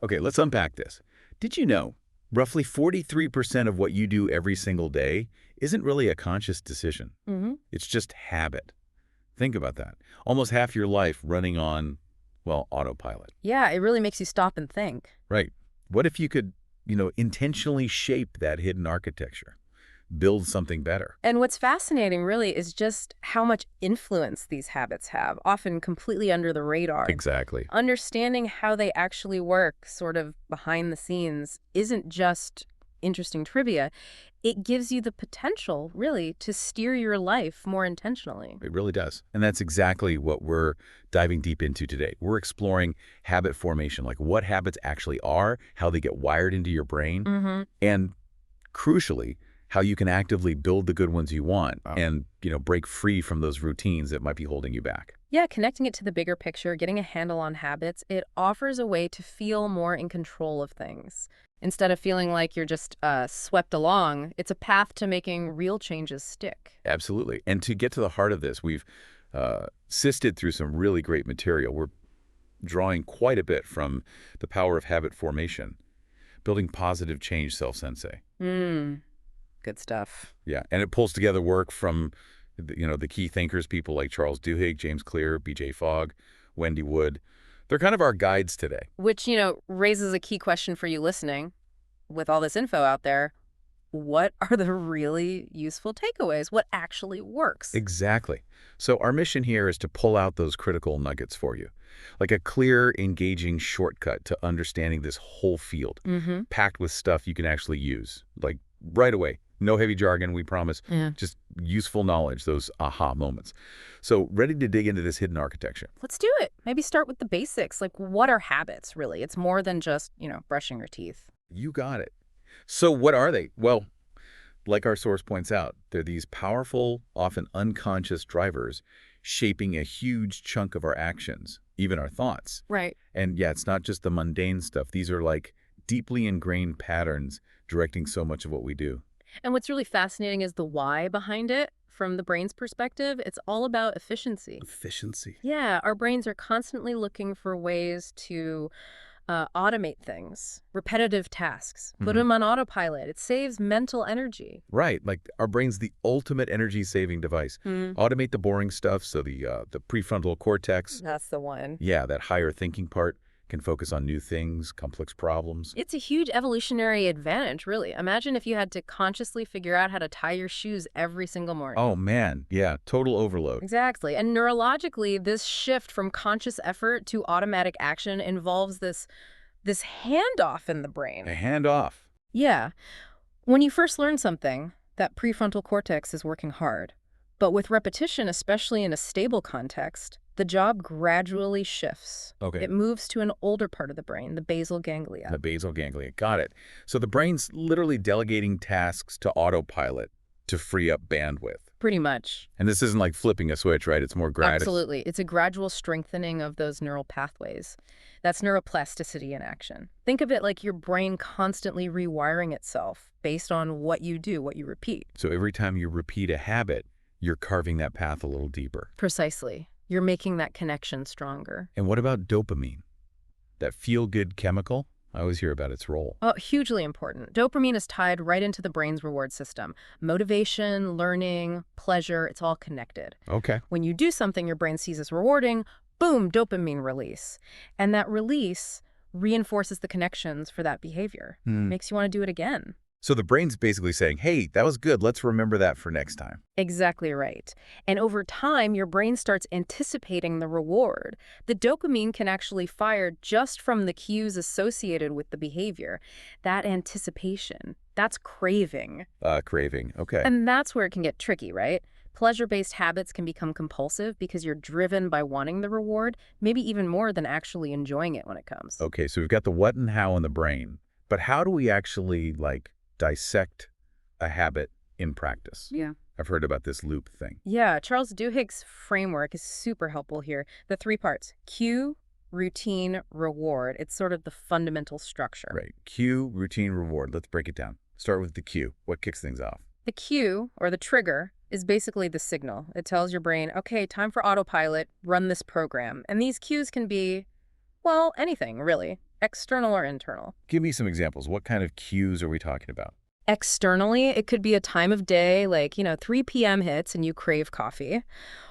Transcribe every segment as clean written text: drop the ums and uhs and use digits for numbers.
Okay, let's unpack this. Did you know roughly 43% of what you do every single day isn't really a conscious decision? Hmm. It's just habit. Think about that. Almost half your life running on, well, autopilot. Yeah, it really makes you stop and think. Right. What if you could, intentionally shape that hidden architecture, build something better? And what's fascinating really is just how much influence these habits have, often completely under the radar. Exactly. Understanding how they actually work sort of behind the scenes isn't just interesting trivia. It gives you the potential, really, to steer your life more intentionally. It really does. And that's exactly what we're diving deep into today. We're exploring habit formation, like what habits actually are, how they get wired into your brain, Hmm. and crucially, how you can actively build the good ones you want Wow. and, break free from those routines that might be holding you back. Yeah, connecting it to the bigger picture, getting a handle on habits, it offers a way to feel more in control of things. Instead of feeling like you're just swept along, it's a path to making real changes stick. Absolutely. And to get to the heart of this, we've sifted through some really great material. We're drawing quite a bit from The Power of Habit Formation, Building Positive Change Self-Sensei. Mm, good stuff. Yeah, and it pulls together work from, the key thinkers, people like Charles Duhigg, James Clear, B.J. Fogg, Wendy Wood. They're kind of our guides today. Which, raises a key question for you listening. With all this info out there, what are the really useful takeaways? What actually works? Exactly. So our mission here is to pull out those critical nuggets for you, like a clear, engaging shortcut to understanding this whole field, Mm-hmm. packed with stuff you can actually use, like right away. No heavy jargon, we promise. Yeah. Just useful knowledge, those aha moments. So ready to dig into this hidden architecture? Let's do it. Maybe start with the basics. Like, what are habits, really? It's more than just, brushing your teeth. You got it. So what are they? Well, like our source points out, they're these powerful, often unconscious drivers shaping a huge chunk of our actions, even our thoughts. Right. And yeah, it's not just the mundane stuff. These are like deeply ingrained patterns directing so much of what we do. And what's really fascinating is the why behind it. From the brain's perspective, it's all about efficiency. Efficiency. Yeah, our brains are constantly looking for ways to automate things, repetitive tasks, put Mhm. them on autopilot. It saves mental energy. Right, like our brain's the ultimate energy-saving device. Hmm. Automate the boring stuff so the prefrontal cortex, That's the one. yeah, that higher thinking part, can focus on new things, complex problems. It's a huge evolutionary advantage, really. Imagine if you had to consciously figure out how to tie your shoes every single morning. Oh man, yeah, total overload. Exactly. And neurologically, this shift from conscious effort to automatic action involves this handoff in the A brain. handoff. Yeah. When you first learn something, that prefrontal cortex is working hard. But with repetition, especially in a stable context, the job gradually shifts. Okay, It moves to an older part of the brain, the basal ganglia. the basal ganglia. Got it. So the brain's literally delegating tasks to autopilot to free up bandwidth. Pretty much. And this isn't like flipping a switch, right? It's more gradual. Absolutely. It's a gradual strengthening of those neural pathways. That's neuroplasticity in action. Think of it like your brain constantly rewiring itself based on what you do, what you repeat. So every time you repeat a habit, you're carving that path a little deeper. Precisely. You're making that connection stronger. And what about dopamine? That feel-good chemical? I always hear about its role. Oh, hugely important. Dopamine is tied right into the brain's reward system. Motivation, learning, pleasure, it's all connected. Okay. When you do something your brain sees as rewarding, boom, dopamine release. And that release reinforces the connections for that behavior. Makes you want to do it again. So the brain's basically saying, hey, that was good. Let's remember that for next time. Exactly right. And over time, your brain starts anticipating the reward. The dopamine can actually fire just from the cues associated with the behavior. That anticipation, that's craving. Craving. Okay. And that's where it can get tricky, right? Pleasure-based habits can become compulsive because you're driven by wanting the reward, maybe even more than actually enjoying it when it comes. Okay, so we've got the what and how in the brain. But how do we actually, dissect a habit in practice? Yeah. I've heard about this loop thing. Yeah, Charles Duhigg's framework is super helpful here. The three parts: cue, routine, reward. It's sort of the fundamental structure. Right. Cue, routine, reward. Let's break it down. Start with the cue. What kicks things off? The cue, or the trigger, is basically the signal. It tells your brain, okay, time for autopilot, run this program. And these cues can be, well, anything, really. external or internal. Give me some examples. What kind of cues are we talking about? Externally, it could be a time of day, like, 3 p.m. hits and you crave coffee,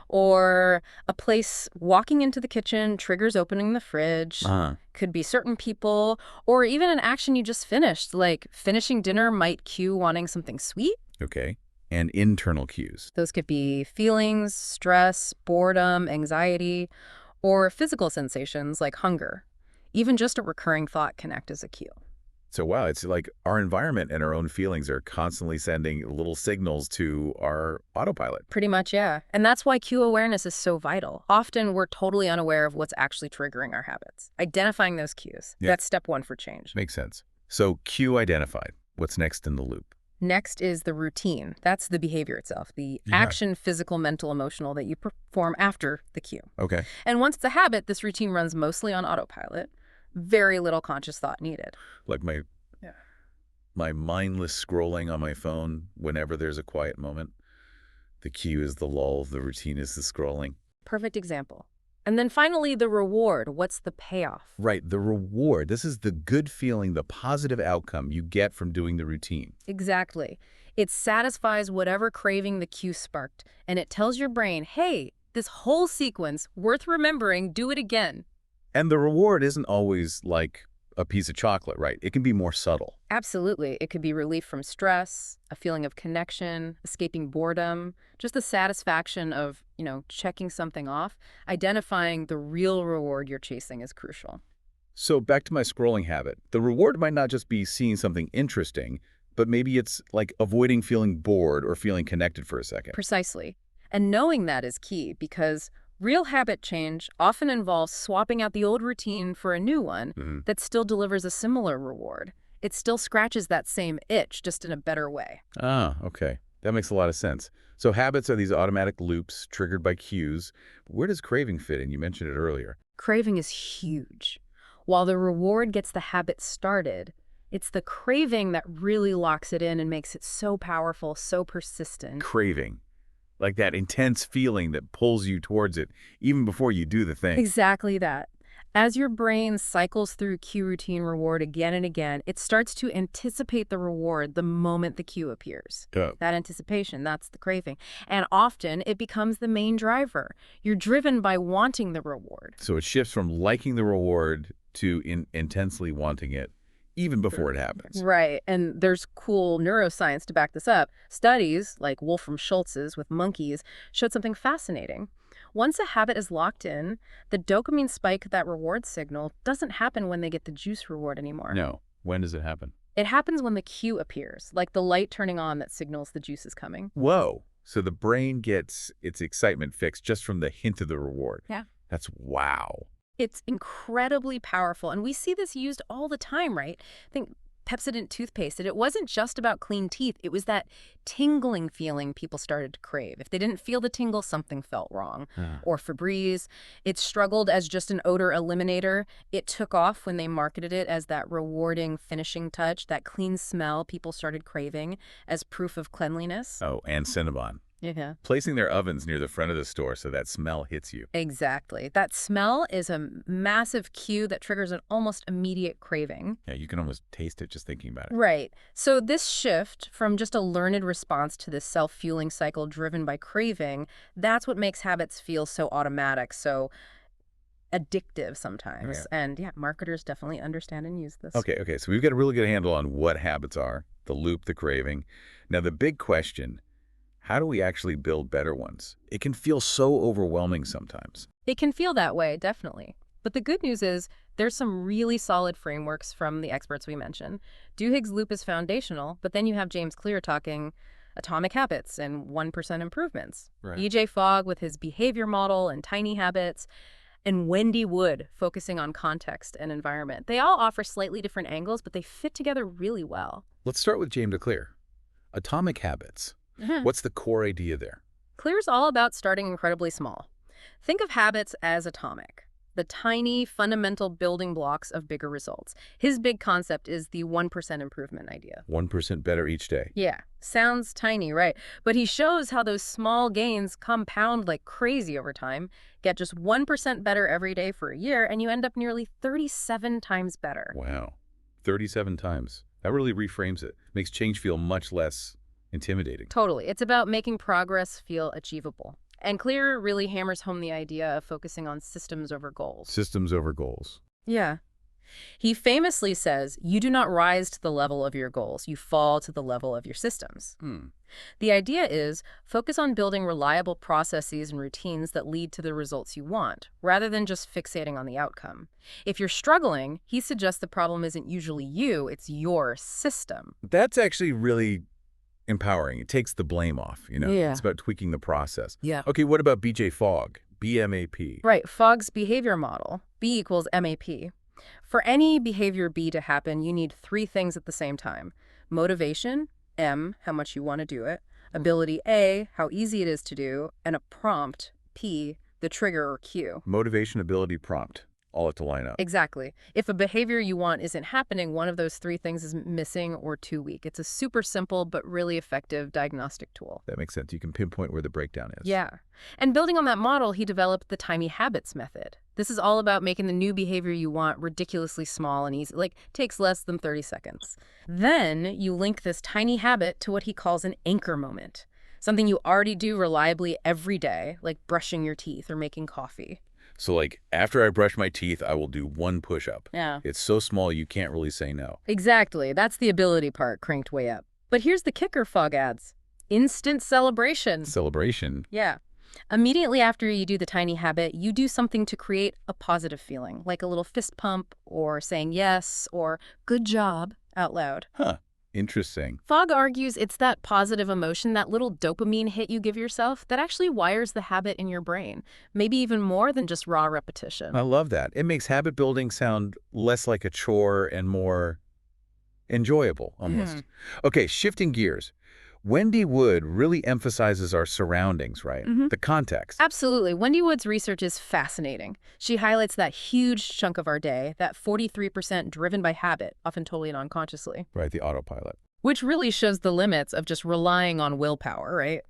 or a place walking into the kitchen triggers opening the fridge. Could be certain people, or even an action you just finished, like finishing dinner might cue wanting something sweet. Okay. And internal cues. Those could be feelings, stress, boredom, anxiety, or physical sensations like hunger. Even just a recurring thought can act as a cue. So, wow, it's like our environment and our own feelings are constantly sending little signals to our autopilot. Pretty much, yeah. And that's why cue awareness is so vital. Often we're totally unaware of what's actually triggering our habits. Identifying those cues, that's step one for change. Makes sense. So, cue identified. What's next in the loop? Next is the routine. That's the behavior itself, the action, physical, mental, emotional that you perform after the cue. Okay. And once it's a habit, this routine runs mostly on autopilot. Very little conscious thought needed. Like my mindless scrolling on my phone whenever there's a quiet moment. The cue is the lull, the routine is the scrolling. Perfect example. And then finally, the reward. What's the payoff? Right, the reward. This is the good feeling, the positive outcome you get from doing the routine. Exactly. It satisfies whatever craving the cue sparked, and it tells your brain, hey, this whole sequence, worth remembering, do it again. And the reward isn't always like a piece of chocolate, right? It can be more subtle. Absolutely. It could be relief from stress, a feeling of connection, escaping boredom, just the satisfaction of, checking something off. Identifying the real reward you're chasing is crucial. So back to my scrolling habit. The reward might not just be seeing something interesting, but maybe it's like avoiding feeling bored or feeling connected for a second. Precisely. And knowing that is key because real habit change often involves swapping out the old routine for a new one that still delivers a similar reward. It still scratches that same itch, just in a better way. Ah, okay. That makes a lot of sense. So habits are these automatic loops triggered by cues. Where does craving fit in? You mentioned it earlier. Craving is huge. While the reward gets the habit started, it's the craving that really locks it in and makes it so powerful, so persistent. Craving. Like that intense feeling that pulls you towards it even before you do the thing. Exactly that. As your brain cycles through cue routine reward again and again, it starts to anticipate the reward the moment the cue appears. That anticipation, that's the craving. And often it becomes the main driver. You're driven by wanting the reward. So it shifts from liking the reward to intensely wanting it even before it happens. Right. And there's cool neuroscience to back this up. Studies, like Wolfram Schultz's with monkeys, showed something fascinating. Once a habit is locked in, the dopamine spike, that reward signal, doesn't happen when they get the juice reward anymore. No. When does it happen? It happens when the cue appears, like the light turning on that signals the juice is coming. Whoa. So the brain gets its excitement fixed just from the hint of the reward. Yeah. That's wow. It's incredibly powerful, and we see this used all the time, right? Think Pepsodent toothpaste. It wasn't just about clean teeth. It was that tingling feeling people started to crave. If they didn't feel the tingle, something felt wrong. Or Febreze. It struggled as just an odor eliminator. It took off when they marketed it as that rewarding finishing touch, that clean smell people started craving as proof of cleanliness. Oh, and Cinnabon. Yeah. Placing their ovens near the front of the store so that smell hits you. Exactly. That smell is a massive cue that triggers an almost immediate craving. Yeah, you can almost taste it just thinking about it. Right. So this shift from just a learned response to this self-fueling cycle driven by craving, that's what makes habits feel so automatic, so addictive sometimes. Yeah. And yeah, marketers definitely understand and use this. Okay. So we've got a really good handle on what habits are, the loop, the craving. Now the big question, how do we actually build better ones? It can feel so overwhelming sometimes. It can feel that way, definitely. But the good news is there's some really solid frameworks from the experts we mentioned. Duhigg's loop is foundational, but then you have James Clear talking atomic habits and 1% improvements. Right. E.J. Fogg with his behavior model and tiny habits, and Wendy Wood focusing on context and environment. They all offer slightly different angles, but they fit together really well. Let's start with James Clear. Atomic habits. What's the core idea there? Clear's all about starting incredibly small. Think of habits as atomic. the tiny, fundamental building blocks of bigger results. His big concept is the 1% improvement idea. 1% better each day. Yeah, sounds tiny, right? But he shows how those small gains compound like crazy over time. Get just 1% better every day for a year, and you end up nearly 37 times better. Wow. 37 times. That really reframes it. Makes change feel much less intimidating. Totally. It's about making progress feel achievable. And Clear really hammers home the idea of focusing on systems over goals. Systems over goals. Yeah. He famously says, you do not rise to the level of your goals, you fall to the level of your systems. The idea is focus on building reliable processes and routines that lead to the results you want, rather than just fixating on the outcome. If you're struggling, he suggests the problem isn't usually you, it's your system. That's actually really empowering. It takes the blame off, you know? Yeah. It's about tweaking the process. Yeah. Okay, what about BJ Fogg? BMAP. Right, Fogg's behavior model, B equals MAP. For any behavior B to happen, you need three things at the same time. Motivation, M, how much you want to do it. Ability, A, how easy it is to do. And a prompt, P, the trigger or cue. Motivation, ability, prompt. All have to line up. Exactly. If a behavior you want isn't happening, one of those three things is missing or too weak. It's a super simple but really effective diagnostic tool. That makes sense. You can pinpoint where the breakdown is. Yeah. And building on that model, he developed the tiny habits method. This is all about making the new behavior you want ridiculously small and easy, like takes less than 30 seconds. Then you link this tiny habit to what he calls an anchor moment, something you already do reliably every day, like brushing your teeth or making coffee. So like after I brush my teeth, I will do one push-up. Yeah. It's so small you can't really say no. Exactly. That's the ability part cranked way up. But here's the kicker, Fogg adds. Instant celebration. Celebration. Yeah. Immediately after you do the tiny habit, you do something to create a positive feeling, like a little fist pump or saying yes or good job out loud. Huh. Interesting. Fogg argues it's that positive emotion, that little dopamine hit you give yourself, that actually wires the habit in your brain, maybe even more than just raw repetition. I love that. It makes habit building sound less like a chore and more enjoyable, almost. Okay, shifting gears. Wendy Wood really emphasizes our surroundings, right? The context. Absolutely. Wendy Wood's research is fascinating. She highlights that huge chunk of our day, that 43% driven by habit, often totally and unconsciously. Right, the autopilot. Which really shows the limits of just relying on willpower, right?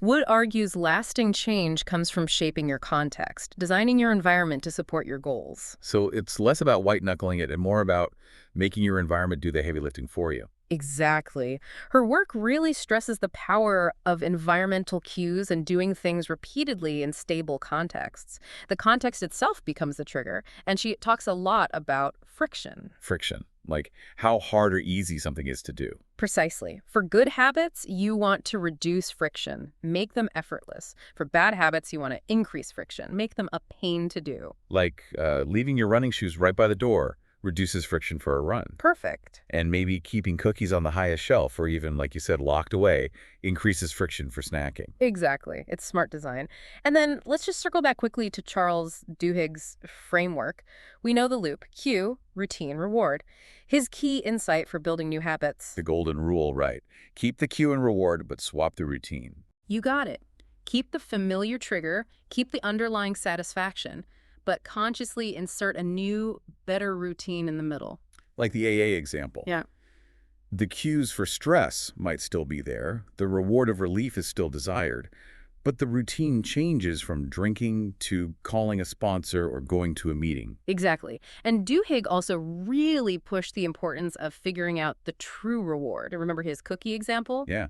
Wood argues lasting change comes from shaping your context, designing your environment to support your goals. So it's less about white-knuckling it and more about making your environment do the heavy lifting for you. Exactly. Her work really stresses the power of environmental cues and doing things repeatedly in stable contexts. The context itself becomes the trigger, and she talks a lot about friction. Friction, like how hard or easy something is to do. Precisely. For good habits, you want to reduce friction, make them effortless. For bad habits, you want to increase friction, make them a pain to do. Like leaving your running shoes right by the door reduces friction for a run. Perfect. And maybe keeping cookies on the highest shelf or even, like you said, locked away increases friction for snacking. Exactly. It's smart design. And then let's just circle back quickly to Charles Duhigg's framework. We know the loop: cue, routine, reward. His key insight for building new habits. The golden rule, right? Keep the cue and reward, but swap the routine. You got it. Keep the familiar trigger, keep the underlying satisfaction, but consciously insert a new, better routine in the middle. Like the AA example. Yeah. The cues for stress might still be there. The reward of relief is still desired. But the routine changes from drinking to calling a sponsor or going to a meeting. Exactly. And Duhigg also really pushed the importance of figuring out the true reward. Remember his cookie example? Yeah.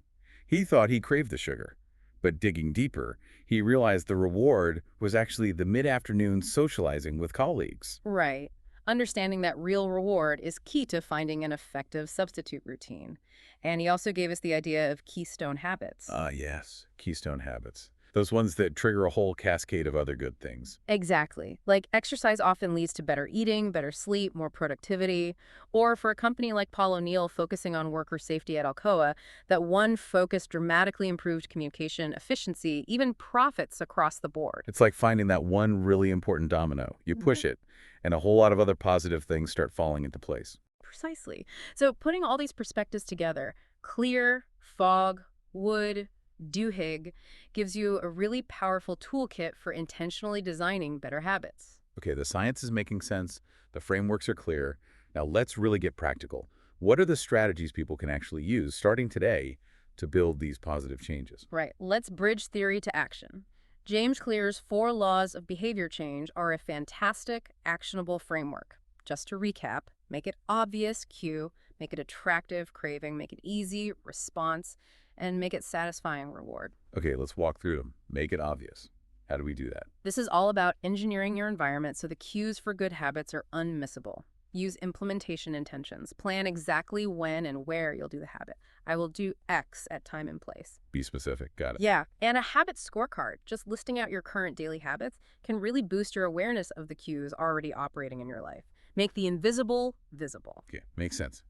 He thought he craved the sugar. But digging deeper, he realized the reward was actually the mid-afternoon socializing with colleagues. Right. Understanding that real reward is key to finding an effective substitute routine. And he also gave us the idea of keystone habits. Ah, yes. Keystone habits. Those ones that trigger a whole cascade of other good things. Exactly. Like exercise often leads to better eating, better sleep, more productivity. Or for a company like Paul O'Neill focusing on worker safety at Alcoa, that one focus dramatically improved communication efficiency, even profits across the board. It's like finding that one really important domino. You push it, and a whole lot of other positive things start falling into place. Precisely. So putting all these perspectives together, Clear, Fogg, Wood, Duhigg, gives you a really powerful toolkit for intentionally designing better habits. Okay, the science is making sense. The frameworks are clear. Now let's really get practical. What are the strategies people can actually use starting today to build these positive changes? Right, let's bridge theory to action. James Clear's 4 laws of behavior change are a fantastic, actionable framework. Just to recap, make it obvious, cue, make it attractive, craving, make it easy, response, and make it satisfying, reward. Okay, let's walk through them. Make it obvious. How do we do that? This is all about engineering your environment so the cues for good habits are unmissable. Use implementation intentions. Plan exactly when and where you'll do the habit. I will do X at time and place. Be specific. Got it. Yeah, and a habit scorecard, just listing out your current daily habits, can really boost your awareness of the cues already operating in your life. Make the invisible visible. Okay, makes sense.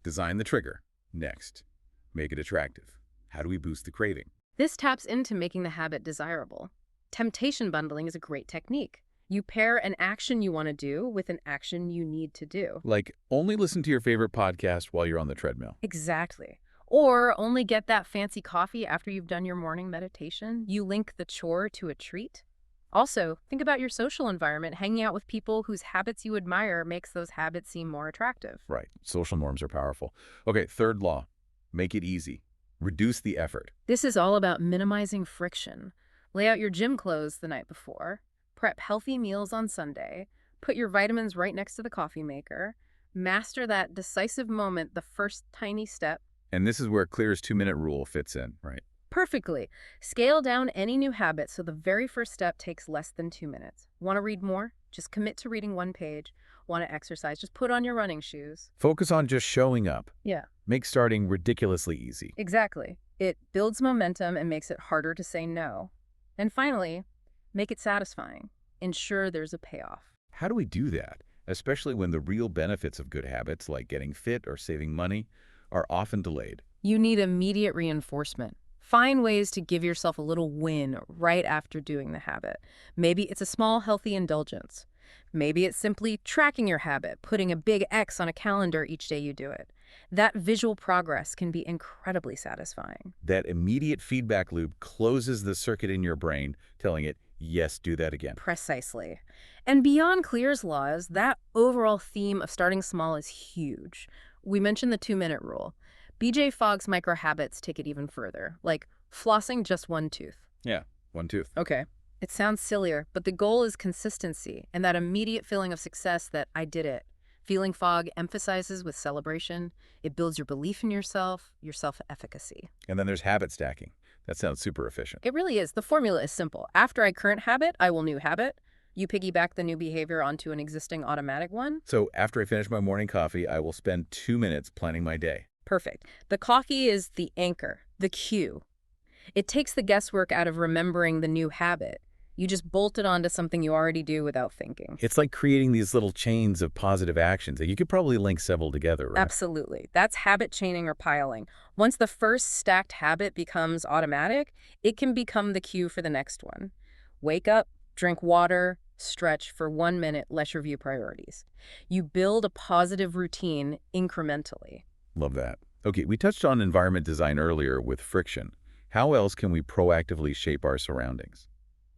Design the trigger. Next, make it attractive. How do we boost the craving? This taps into making the habit desirable. Temptation bundling is a great technique. You pair an action you want to do with an action you need to do. Like, only listen to your favorite podcast while you're on the treadmill. Exactly. Or only get that fancy coffee after you've done your morning meditation. You link the chore to a treat. Also, think about your social environment. Hanging out with people whose habits you admire makes those habits seem more attractive. Right. Social norms are powerful. Okay, third law. Make it easy. Reduce the effort. This is all about minimizing friction. Lay out your gym clothes the night before. Prep healthy meals on Sunday. Put your vitamins right next to the coffee maker. Master that decisive moment, the first tiny step. And this is where Clear's 2-minute rule fits in, right? Perfectly. Scale down any new habit so the very first step takes less than 2 minutes. Want to read more? Just commit to reading 1 page. Want to exercise? Just put on your running shoes. Focus on just showing up. Yeah, Make starting ridiculously easy. exactly. It builds momentum and makes it harder to say no. And finally, make it satisfying. Ensure there's a payoff. How do we do that? Especially when the real benefits of good habits, like getting fit or saving money, are often delayed. You need immediate reinforcement. Find ways to give yourself a little win right after doing the habit. Maybe it's a small, healthy indulgence. Maybe it's simply tracking your habit, putting a big X on a calendar each day you do it. That visual progress can be incredibly satisfying. That immediate feedback loop closes the circuit in your brain, telling it, yes, do that again. Precisely. And beyond Clear's laws, that overall theme of starting small is huge. We mentioned the 2-minute rule. BJ Fogg's micro habits take it even further, like flossing just 1 tooth. Yeah, 1 tooth. Okay. It sounds sillier, but the goal is consistency and that immediate feeling of success that I did it. Feeling Fogg emphasizes with celebration. It builds your belief in yourself, your self-efficacy. And then there's habit stacking. That sounds super efficient. It really is. The formula is simple. After I current habit, I will new habit. You piggyback the new behavior onto an existing automatic one. So after I finish my morning coffee, I will spend 2 minutes planning my day. Perfect. The coffee is the anchor, the cue. It takes the guesswork out of remembering the new habit. You just bolt it onto something you already do without thinking. It's like creating these little chains of positive actions. You could probably link several together, right? Absolutely. That's habit chaining or piling. Once the first stacked habit becomes automatic, it can become the cue for the next one. Wake up, drink water, stretch for 1 minute, let's review priorities. You build a positive routine incrementally. Love that. Okay, we touched on environment design earlier with friction. How else can we proactively shape our surroundings?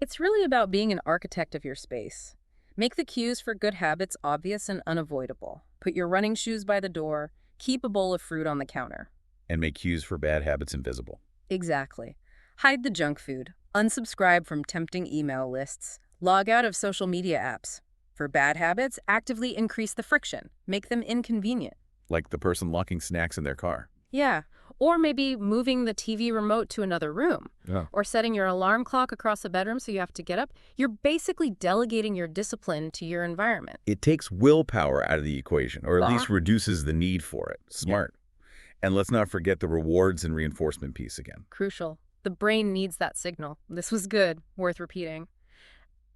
It's really about being an architect of your space. Make the cues for good habits obvious and unavoidable. Put your running shoes by the door. Keep a bowl of fruit on the counter. And make cues for bad habits invisible. Exactly. Hide the junk food. Unsubscribe from tempting email lists. Log out of social media apps. For bad habits, actively increase the friction. Make them inconvenient. Like the person locking snacks in their car. Yeah. Or maybe moving the TV remote to another room. Yeah. Or setting your alarm clock across the bedroom so you have to get up. You're basically delegating your discipline to your environment. It takes willpower out of the equation, or at least reduces the need for it. Smart. Yeah. And let's not forget the rewards and reinforcement piece again. Crucial. The brain needs that signal. This was good. Worth repeating.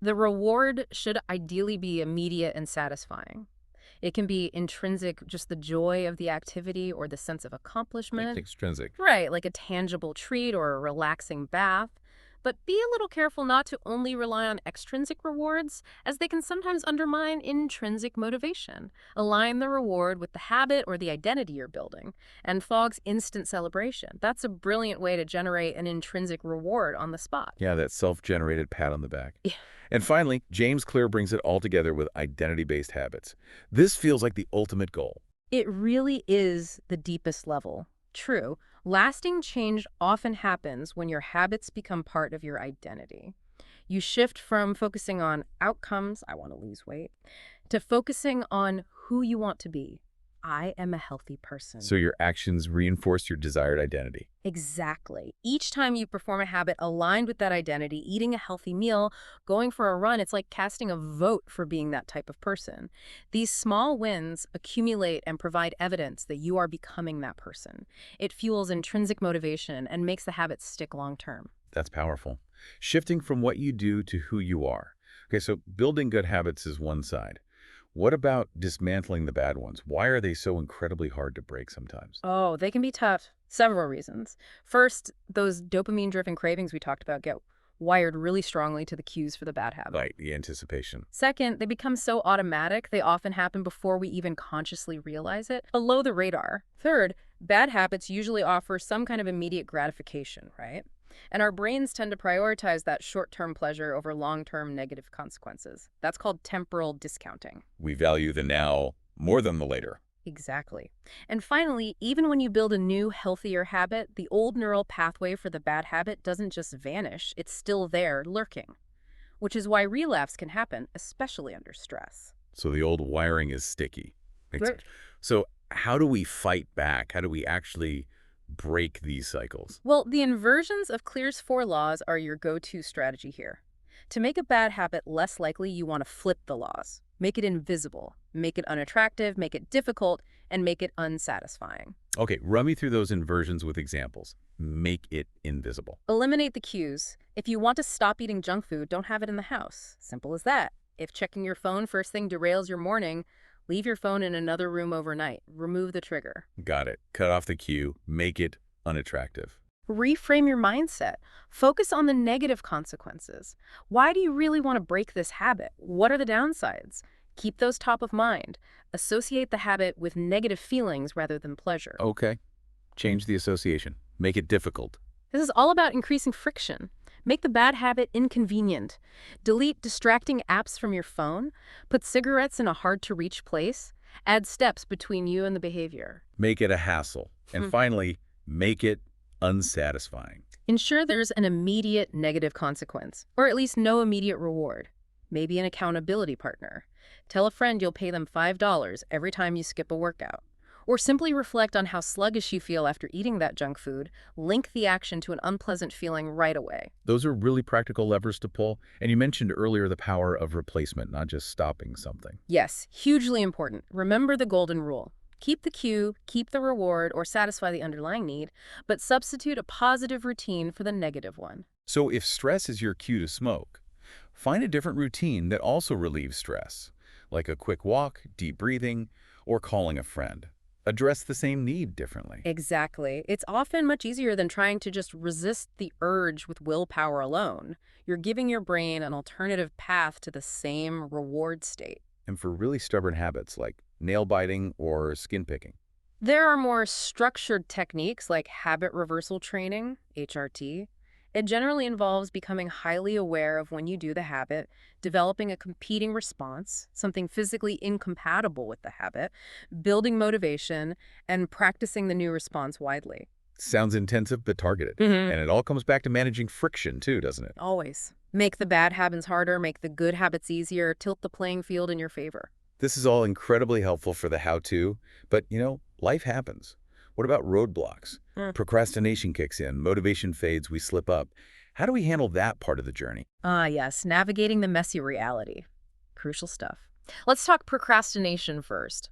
The reward should ideally be immediate and satisfying. It can be intrinsic, just the joy of the activity or the sense of accomplishment. Extrinsic. Right, like a tangible treat or a relaxing bath. But be a little careful not to only rely on extrinsic rewards, as they can sometimes undermine intrinsic motivation. Align the reward with the habit or the identity you're building. And Fogg's instant celebration. That's a brilliant way to generate an intrinsic reward on the spot. Yeah, that self-generated pat on the back. Yeah. And finally, James Clear brings it all together with identity-based habits. This feels like the ultimate goal. It really is the deepest level. True, lasting change often happens when your habits become part of your identity. You shift from focusing on outcomes, I want to lose weight, to focusing on who you want to be. I am a healthy person. So your actions reinforce your desired identity. Exactly. Each time you perform a habit aligned with that identity, eating a healthy meal, going for a run, it's like casting a vote for being that type of person. These small wins accumulate and provide evidence that you are becoming that person. It fuels intrinsic motivation and makes the habit stick long term. That's powerful. Shifting from what you do to who you are. Okay, so building good habits is one side. What about dismantling the bad ones? Why are they so incredibly hard to break sometimes? Oh, they can be tough. Several reasons. First, those dopamine-driven cravings we talked about get wired really strongly to the cues for the bad habit. Right, the anticipation. Second, they become so automatic, they often happen before we even consciously realize it, below the radar. Third, bad habits usually offer some kind of immediate gratification, right? And our brains tend to prioritize that short-term pleasure over long-term negative consequences. That's called temporal discounting. We value the now more than the later. Exactly. And finally, even when you build a new, healthier habit, the old neural pathway for the bad habit doesn't just vanish, it's still there, lurking. Which is why relapse can happen, especially under stress. So the old wiring is sticky. Makes Right. sense. So how do we fight back? How do we actually break these cycles? Well, the inversions of Clear's four laws are your go-to strategy here. To make a bad habit less likely, you want to flip the laws. Make it invisible, make it unattractive, make it difficult, and make it unsatisfying. Okay, run me through those inversions with examples. Make it invisible. Eliminate the cues. If you want to stop eating junk food, don't have it in the house. Simple as that. If checking your phone first thing derails your morning, leave your phone in another room overnight. Remove the trigger. Got it. Cut off the cue. Make it unattractive. Reframe your mindset. Focus on the negative consequences. Why do you really want to break this habit? What are the downsides? Keep those top of mind. Associate the habit with negative feelings rather than pleasure. Okay. Change the association. Make it difficult. This is all about increasing friction. Make the bad habit inconvenient. Delete distracting apps from your phone. Put cigarettes in a hard-to-reach place. Add steps between you and the behavior. Make it a hassle. And finally, make it unsatisfying. Ensure there's an immediate negative consequence, or at least no immediate reward. Maybe an accountability partner. Tell a friend you'll pay them $5 every time you skip a workout. Or simply reflect on how sluggish you feel after eating that junk food. Link the action to an unpleasant feeling right away. Those are really practical levers to pull. And you mentioned earlier the power of replacement, not just stopping something. Yes, hugely important. Remember the golden rule. Keep the cue, keep the reward, or satisfy the underlying need, but substitute a positive routine for the negative one. So if stress is your cue to smoke, find a different routine that also relieves stress, like a quick walk, deep breathing, or calling a friend. Address the same need differently. Exactly. It's often much easier than trying to just resist the urge with willpower alone. You're giving your brain an alternative path to the same reward state. And for really stubborn habits like nail biting or skin picking. There are more structured techniques like habit reversal training, HRT. It generally involves becoming highly aware of when you do the habit, developing a competing response, something physically incompatible with the habit, building motivation, and practicing the new response widely. Sounds intensive but targeted. Mm-hmm. And it all comes back to managing friction too, doesn't it? Always. Make the bad habits harder, make the good habits easier, tilt the playing field in your favor. This is all incredibly helpful for the how-to, but life happens. What about roadblocks? Procrastination kicks in, motivation fades, we slip up. How do we handle that part of the journey? Ah, yes, navigating the messy reality. Crucial stuff. Let's talk procrastination first.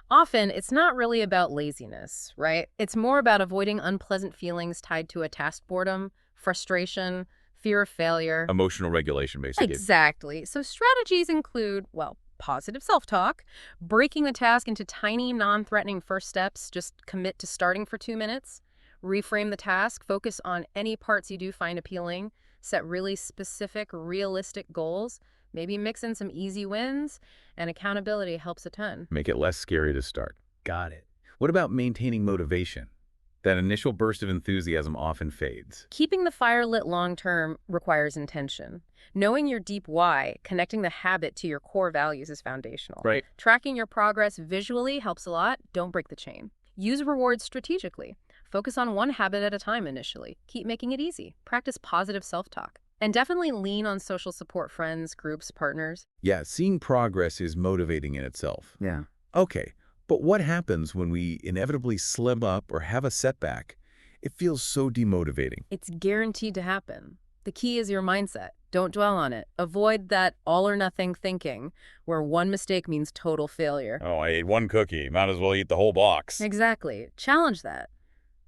Often, it's not really about laziness, right? It's more about avoiding unpleasant feelings tied to a task boredom, frustration, fear of failure. Emotional regulation, basically. Exactly. So strategies include, well, positive self-talk, breaking the task into tiny, non-threatening first steps, just commit to starting for 2 minutes, reframe the task, focus on any parts you do find appealing, set really specific, realistic goals, maybe mix in some easy wins, and accountability helps a ton. Make it less scary to start. Got it. What about maintaining motivation? That initial burst of enthusiasm often fades. Keeping the fire lit long-term requires intention. Knowing your deep why, connecting the habit to your core values is foundational. Right. Tracking your progress visually helps a lot. Don't break the chain. Use rewards strategically. Focus on one habit at a time initially. Keep making it easy. Practice positive self-talk. And definitely lean on social support friends, groups, partners. Yeah, seeing progress is motivating in itself. Yeah. Okay, but what happens when we inevitably slip up or have a setback? It feels so demotivating. It's guaranteed to happen. The key is your mindset. Don't dwell on it. Avoid that all or nothing thinking, where one mistake means total failure. Oh, I ate one cookie. Might as well eat the whole box. Exactly. Challenge that.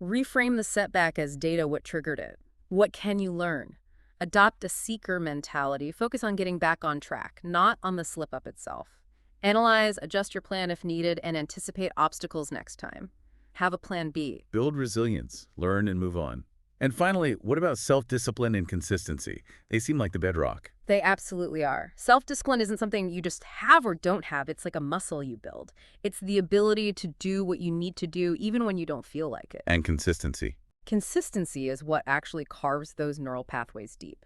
Reframe the setback as data what triggered it. What can you learn? Adopt a seeker mentality. Focus on getting back on track, not on the slip-up itself. Analyze, adjust your plan if needed, and anticipate obstacles next time. Have a plan B. Build resilience, learn and move on. And finally, what about self-discipline and consistency? They seem like the bedrock. They absolutely are. Self-discipline isn't something you just have or don't have. It's like a muscle you build. It's the ability to do what you need to do even when you don't feel like it. And consistency. Consistency is what actually carves those neural pathways deep.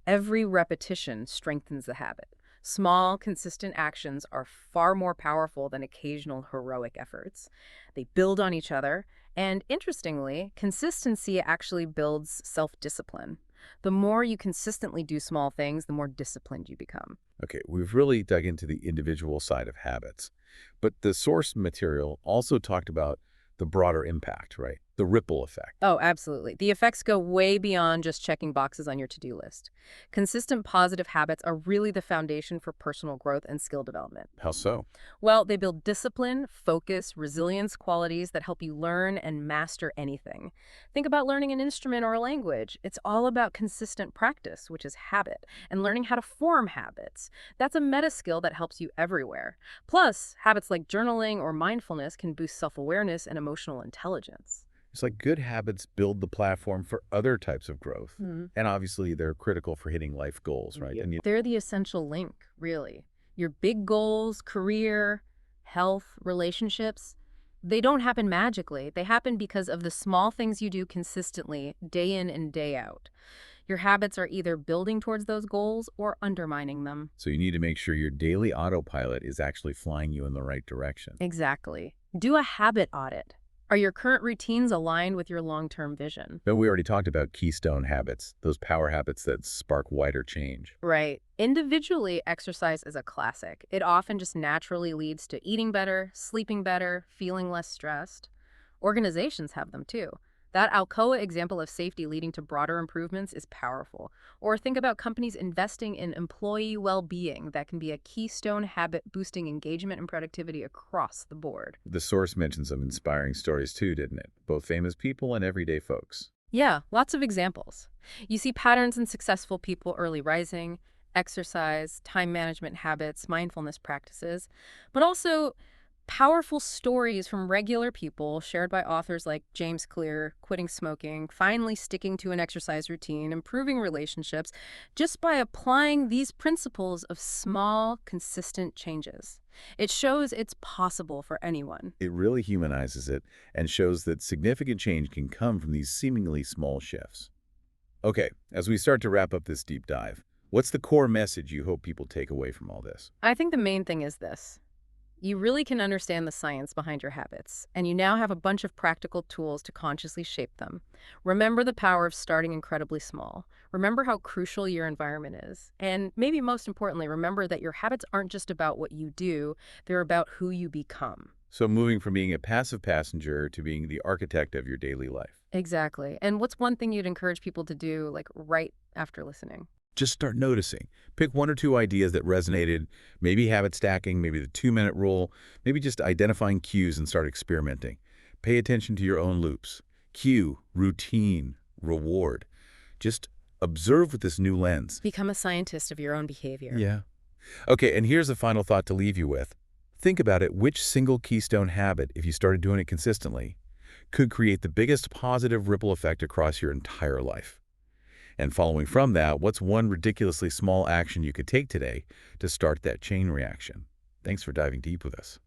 Every repetition strengthens the habit. Small, consistent actions are far more powerful than occasional heroic efforts. They build on each other, and interestingly, consistency actually builds self-discipline. The more you consistently do small things, the more disciplined you become. Okay, we've really dug into the individual side of habits, but the source material also talked about the broader impact, right? The ripple effect. Oh, absolutely. The effects go way beyond just checking boxes on your to-do list. Consistent positive habits are really the foundation for personal growth and skill development. How so? Well, they build discipline, focus, resilience qualities that help you learn and master anything. Think about learning an instrument or a language. It's all about consistent practice, which is habit, and learning how to form habits. That's a meta skill that helps you everywhere. Plus, habits like journaling or mindfulness can boost self-awareness and emotional intelligence. It's like good habits build the platform for other types of growth. Mhm. And obviously, they're critical for hitting life goals, right? Yep. And They're the essential link, really. Your big goals, career, health, relationships, they don't happen magically. They happen because of the small things you do consistently, day in and day out. Your habits are either building towards those goals or undermining them. so you need to make sure your daily autopilot is actually flying you in the right direction. Exactly. Do a habit audit. Are your current routines aligned with your long-term vision? But we already talked about keystone habits, those power habits that spark wider change. Right. Individually, exercise is a classic. It often just naturally leads to eating better, sleeping better, feeling less stressed. Organizations have them too. That Alcoa example of safety leading to broader improvements is powerful. Or think about companies investing in employee well-being. That can be a keystone habit boosting engagement and productivity across the board. The source mentioned some inspiring stories too, didn't it? Both famous people and everyday folks. Yeah, lots of examples. You see patterns in successful people: early rising, exercise, time management habits, mindfulness practices, but also powerful stories from regular people shared by authors like James Clear, quitting smoking, finally sticking to an exercise routine, improving relationships, just by applying these principles of small, consistent changes. It shows it's possible for anyone. It really humanizes it and shows that significant change can come from these seemingly small shifts. Okay, as we start to wrap up this deep dive, what's the core message you hope people take away from all this? I think the main thing is this. You really can understand the science behind your habits, and you now have a bunch of practical tools to consciously shape them. Remember the power of starting incredibly small. Remember how crucial your environment is. And maybe most importantly, remember that your habits aren't just about what you do, they're about who you become. So moving from being a passive passenger to being the architect of your daily life. Exactly. And what's one thing you'd encourage people to do, like, right after listening? Just start noticing. Pick one or two ideas that resonated, maybe habit stacking, maybe the 2-minute rule, maybe just identifying cues and start experimenting. Pay attention to your own loops. Cue, routine, reward. Just observe with this new lens. Become a scientist of your own behavior. Yeah. Okay, and here's a final thought to leave you with. Think about it, which single keystone habit, if you started doing it consistently, could create the biggest positive ripple effect across your entire life? And following from that, what's one ridiculously small action you could take today to start that chain reaction? Thanks for diving deep with us.